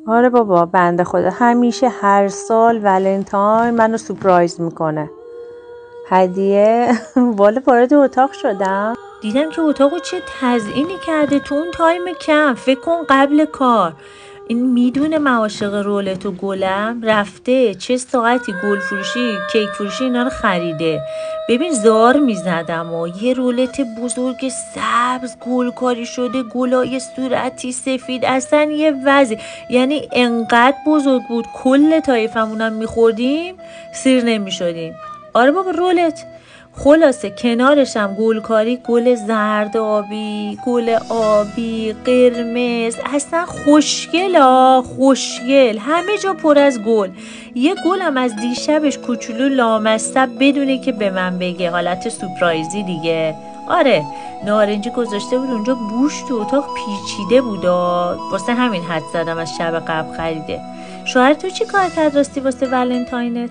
آره بابا، بنده خدا همیشه هر سال ولنتاین منو سورپرایز میکنه. هدیه والا وارد اتاق شدم دیدم که اتاقو چه تزیینی کرده تو اون تایم کم. فکر کن قبل کار این میدونه من عاشق رولت و گلم، رفته چه ساعتی گل فروشی کیک فروشی اینا رو خریده. ببین زار میزدم و یه رولت بزرگ سبز گلکاری شده، گلای صورتی سفید، اصلا یه وضعی، یعنی انقدر بزرگ بود کل طایفمونم میخوردیم سیر نمیشدیم. آره بابا رولت. خلاصه کنارشم گلکاری، گل زرد آبی، گل آبی، قرمز، اصلا خوشگل، همه جا پر از گل. یه گلم از دیشبش کوچولو لامصب بدونه که به من بگه، حالت سورپرایزی دیگه. آره نارنجی گذاشته بود اونجا، بوش تو اتاق پیچیده بودا، واسه همین حد زدم از شب قبل خریده. شوهر تو چی کار کرد راستی واسه ولنتاینت؟